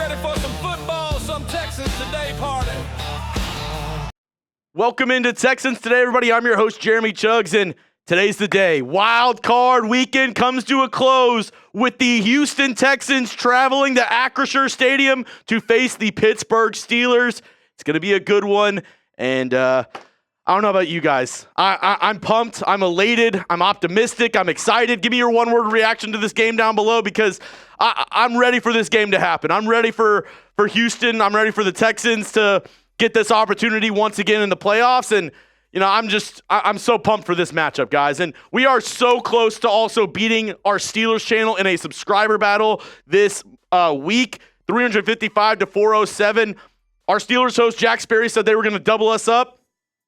ready for some football, some Texans Today party. Welcome into Texans Today, everybody. I'm your host, Jeremy Chuggs, and today's the day. Wild card weekend comes to a close with the Houston Texans traveling to Acrisure Stadium to face the Pittsburgh Steelers. It's going to be a good one, and I don't know about you guys. I'm pumped. I'm elated. I'm optimistic. I'm excited. Give me your one-word reaction to this game down below because I'm ready for this game to happen. I'm ready for Houston. I'm ready for the Texans to get this opportunity once again in the playoffs. And, you know, I'm so pumped for this matchup, guys. And we are so close to also beating our Steelers channel in a subscriber battle this week, 355 to 407. Our Steelers host, Jack Sperry, said they were going to double us up.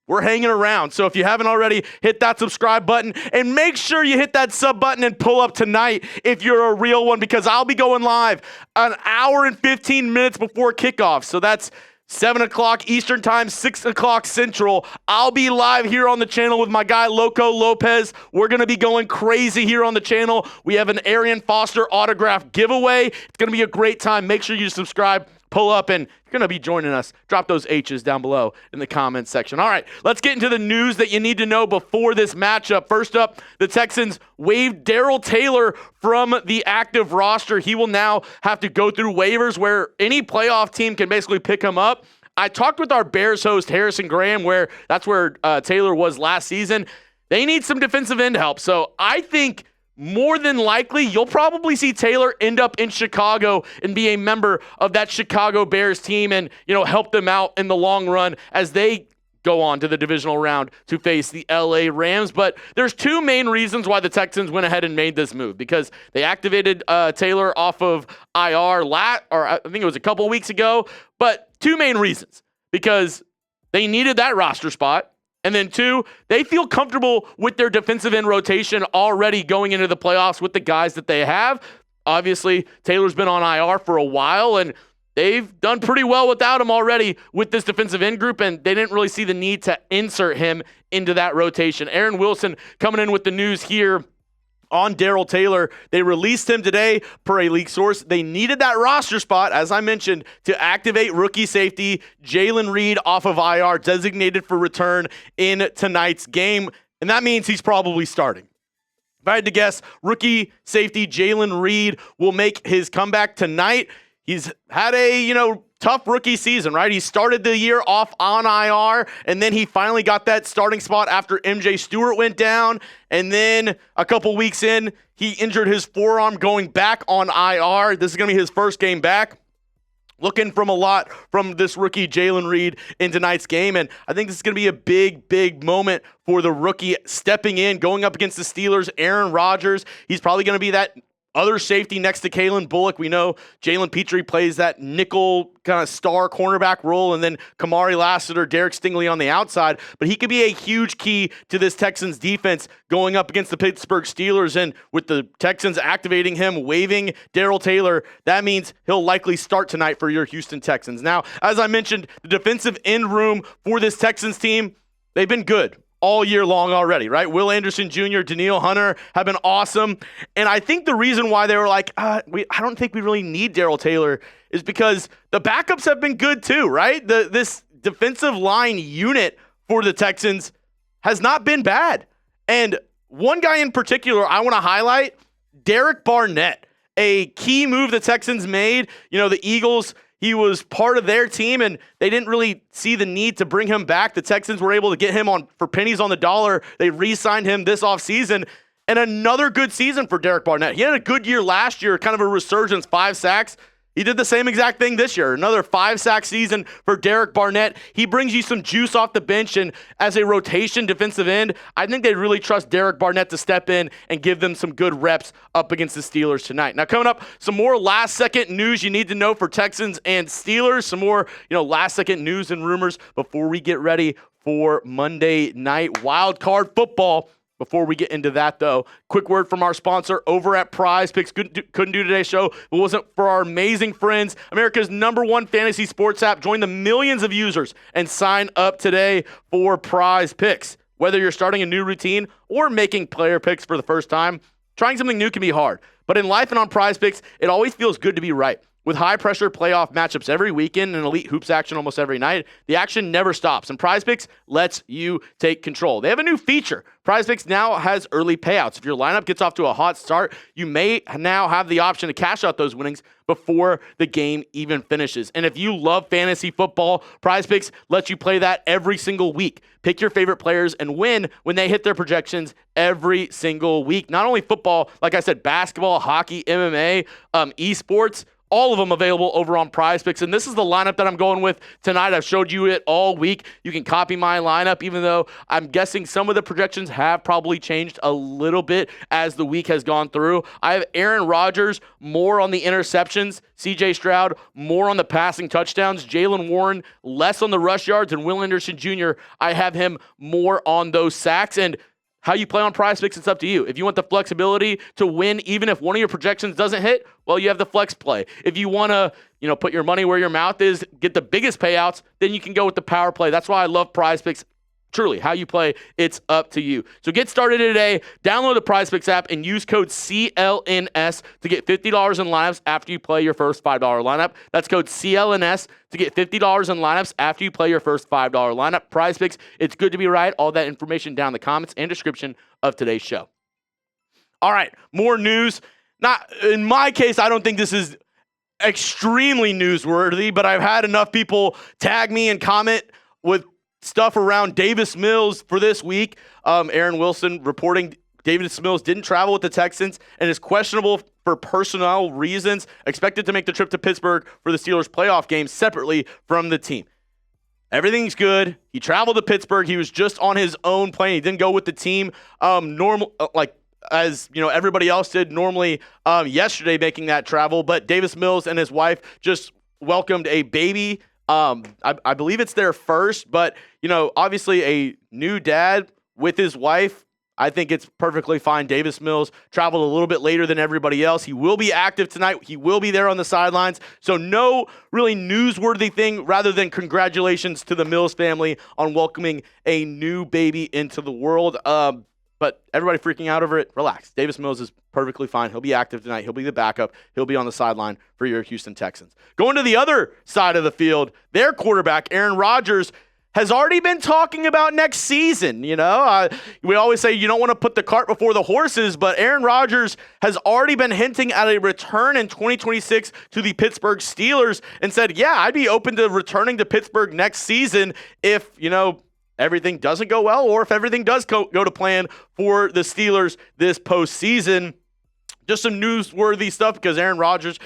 We're hanging around. So if you haven't already, hit that subscribe button and make sure you hit that sub button and pull up tonight if you're a real one, because I'll be going live an hour and 15 minutes before kickoff. So that's 7 o'clock Eastern time, 6 o'clock Central. I'll be live here on the channel with my guy, Loco Lopez. We're going to be going crazy here on the channel. We have an Arian Foster autograph giveaway. It's going to be a great time. Make sure you subscribe, pull up, and you're going to be joining us. Drop those H's down below in the comments section. All right, let's get into the news that you need to know before this matchup. First up, the Texans waived Darrell Taylor from the active roster. He will now have to go through waivers where any playoff team can basically pick him up. I talked with our Bears host, Harrison Graham, where that's where Taylor was last season. They need some defensive end help. So I think more than likely, you'll probably see Taylor end up in Chicago and be a member of that Chicago Bears team and, you know, help them out in the long run as they go on to the divisional round to face the LA Rams. But there's two main reasons why the Texans went ahead and made this move, because they activated Taylor off of IR I think it was a couple weeks ago. But two main reasons, because they needed that roster spot. And then two, they feel comfortable with their defensive end rotation already going into the playoffs with the guys that they have. Obviously, Taylor's been on IR for a while, and they've done pretty well without him already with this defensive end group, and they didn't really see the need to insert him into that rotation. Aaron Wilson coming in with the news here on Darrell Taylor. They released him today per a league source. They needed that roster spot, as I mentioned, to activate rookie safety Jaylen Reed off of IR, designated for return in tonight's game. And that means he's probably starting. If I had to guess, rookie safety Jaylen Reed will make his comeback tonight. He's had a, tough rookie season, right? He started the year off on IR, and then he finally got that starting spot after MJ Stewart went down. And then a couple weeks in, he injured his forearm going back on IR. This is going to be his first game back. Looking from a lot from this rookie Jaylen Reed in tonight's game. And I think this is going to be a big, big moment for the rookie stepping in, going up against the Steelers. Aaron Rodgers, he's probably going to be that other safety next to Kalen Bullock. We know Jalen Petrie plays that nickel kind of star cornerback role, and then Kamari Lassiter, Derek Stingley on the outside. But he could be a huge key to this Texans defense going up against the Pittsburgh Steelers. And with the Texans activating him, waiving Darrell Taylor, that means he'll likely start tonight for your Houston Texans. Now, as I mentioned, the defensive end room for this Texans team, they've been good all year long already, right? Will Anderson Jr., Danielle Hunter have been awesome. And I think the reason why they were like, I don't think we really need Darrell Taylor is because the backups have been good too, right? This defensive line unit for the Texans has not been bad. And one guy in particular I want to highlight, Derek Barnett, a key move the Texans made. The Eagles, he was part of their team, and they didn't really see the need to bring him back. The Texans were able to get him on for pennies on the dollar. They re-signed him this offseason, and another good season for Derek Barnett. He had a good year last year, kind of a resurgence, 5 sacks. He did the same exact thing this year. Another 5-sack season for Derek Barnett. He brings you some juice off the bench, and as a rotation defensive end, I think they really trust Derek Barnett to step in and give them some good reps up against the Steelers tonight. Now, coming up, some more last-second news you need to know for Texans and Steelers. Some more, last-second news and rumors before we get ready for Monday night wild card football. Before we get into that, though, quick word from our sponsor over at Prize Picks. Couldn't do today's show if it wasn't for our amazing friends, America's #1 fantasy sports app. Join the millions of users and sign up today for Prize Picks. Whether you're starting a new routine or making player picks for the first time, trying something new can be hard. But in life and on Prize Picks, it always feels good to be right. With high-pressure playoff matchups every weekend and elite hoops action almost every night, the action never stops, and PrizePicks lets you take control. They have a new feature. PrizePicks now has early payouts. If your lineup gets off to a hot start, you may now have the option to cash out those winnings before the game even finishes. And if you love fantasy football, PrizePicks lets you play that every single week. Pick your favorite players and win when they hit their projections every single week. Not only football, like I said, basketball, hockey, MMA, esports, all of them available over on PrizePicks. And this is the lineup that I'm going with tonight. I've showed you it all week. You can copy my lineup, even though I'm guessing some of the projections have probably changed a little bit as the week has gone through. I have Aaron Rodgers more on the interceptions, CJ Stroud more on the passing touchdowns, Jaylen Warren less on the rush yards, and Will Anderson Jr., I have him more on those sacks. And how you play on PrizePicks, it's up to you. If you want the flexibility to win, even if one of your projections doesn't hit, well, you have the flex play. If you want to, put your money where your mouth is, get the biggest payouts, then you can go with the power play. That's why I love PrizePicks. Truly, how you play, it's up to you. So get started today. Download the PrizePicks app and use code CLNS to get $50 in lineups after you play your first $5 lineup. That's code CLNS to get $50 in lineups after you play your first $5 lineup. PrizePicks, it's good to be right. All that information down in the comments and description of today's show. All right, more news. Not in my case, I don't think this is extremely newsworthy, but I've had enough people tag me and comment with stuff around Davis Mills for this week. Aaron Wilson reporting Davis Mills didn't travel with the Texans and is questionable for personnel reasons, expected to make the trip to Pittsburgh for the Steelers playoff game separately from the team. Everything's good. He traveled to Pittsburgh. He was just on his own plane. He didn't go with the team. As everybody else did normally yesterday making that travel. But Davis Mills and his wife just welcomed a baby. I believe it's their first, but obviously a new dad with his wife. I think it's perfectly fine. Davis Mills traveled a little bit later than everybody else. He will be active tonight. He will be there on the sidelines. So no really newsworthy thing rather than congratulations to the Mills family on welcoming a new baby into the world. But everybody freaking out over it, relax. Davis Mills is perfectly fine. He'll be active tonight. He'll be the backup. He'll be on the sideline for your Houston Texans. Going to the other side of the field, their quarterback, Aaron Rodgers, has already been talking about next season. We always say you don't want to put the cart before the horses, but Aaron Rodgers has already been hinting at a return in 2026 to the Pittsburgh Steelers and said, yeah, I'd be open to returning to Pittsburgh next season if, everything doesn't go well, or if everything does go to plan for the Steelers this postseason. Just some newsworthy stuff because Aaron Rodgers,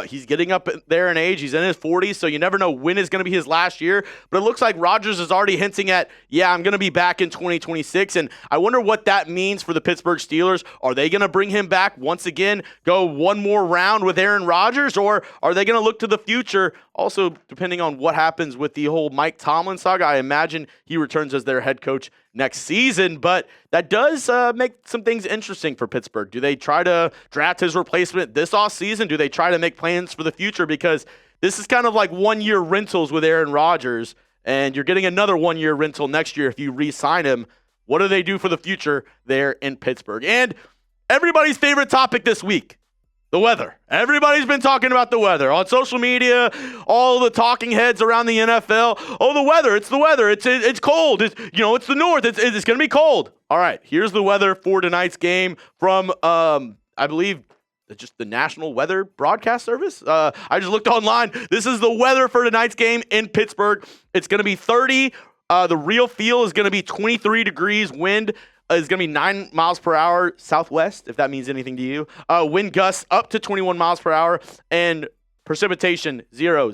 he's getting up there in age. He's in his 40s, so you never know when is going to be his last year. But it looks like Rodgers is already hinting at, yeah, I'm going to be back in 2026. And I wonder what that means for the Pittsburgh Steelers. Are they going to bring him back once again, go one more round with Aaron Rodgers, or are they going to look to the future? Also, depending on what happens with the whole Mike Tomlin saga, I imagine he returns as their head coach next season, but that does make some things interesting for Pittsburgh. Do they try to draft his replacement this offseason? Do they try to make plans for the future? Because this is kind of like one-year rentals with Aaron Rodgers, and you're getting another one-year rental next year if you re-sign him. What do they do for the future there in Pittsburgh? And everybody's favorite topic this week, the weather. Everybody's been talking about the weather on social media, all the talking heads around the NFL. Oh, the weather. It's the weather. It's cold. It's the north. It's going to be cold. All right, here's the weather for tonight's game from, I believe, just the National Weather Broadcast Service. I just looked online. This is the weather for tonight's game in Pittsburgh. It's going to be 30. The real feel is going to be 23 degrees. Wind is going to be 9 miles per hour southwest, if that means anything to you. Wind gusts up to 21 miles per hour, and precipitation, 0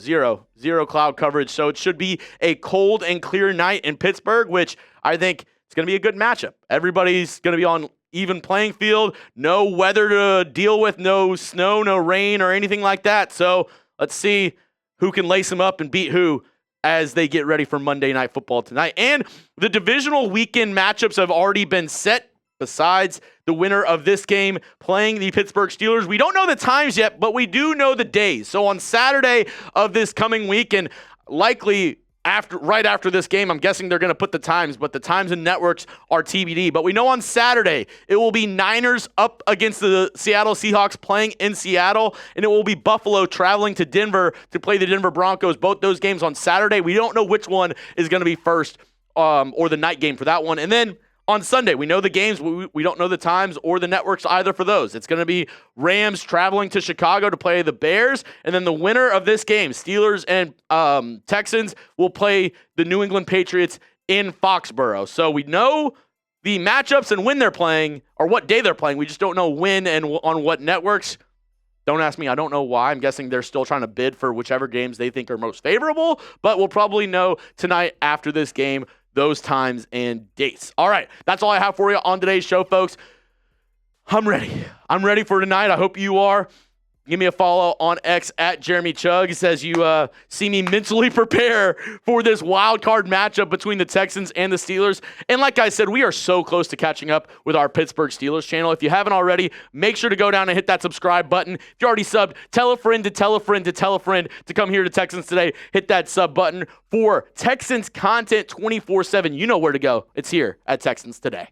cloud coverage. So it should be a cold and clear night in Pittsburgh, which I think it's going to be a good matchup. Everybody's going to be on even playing field, no weather to deal with, no snow, no rain, or anything like that. So let's see who can lace them up and beat who as they get ready for Monday Night Football tonight. And the divisional weekend matchups have already been set, besides the winner of this game playing the Pittsburgh Steelers. We don't know the times yet, but we do know the days. So on Saturday of this coming week, and likely right after this game. I'm guessing they're going to put the times, but the times and networks are TBD. But we know on Saturday it will be Niners up against the Seattle Seahawks playing in Seattle, and it will be Buffalo traveling to Denver to play the Denver Broncos. Both those games on Saturday. We don't know which one is going to be first, or the night game for that one. And then on Sunday, we know the games. We don't know the times or the networks either for those. It's going to be Rams traveling to Chicago to play the Bears, and then the winner of this game, Steelers and Texans, will play the New England Patriots in Foxborough. So we know the matchups and when they're playing, or what day they're playing. We just don't know when and on what networks. Don't ask me. I don't know why. I'm guessing they're still trying to bid for whichever games they think are most favorable, but we'll probably know tonight after this game those times and dates. All right, that's all I have for you on today's show, folks. I'm ready. I'm ready for tonight. I hope you are. Give me a follow on X at Jeremy Chuggs as you see me mentally prepare for this wild card matchup between the Texans and the Steelers. And like I said, we are so close to catching up with our Pittsburgh Steelers channel. If you haven't already, make sure to go down and hit that subscribe button. If you're already subbed, tell a friend to tell a friend to tell a friend to come here to Texans Today. Hit that sub button for Texans content 24/7. You know where to go. It's here at Texans Today.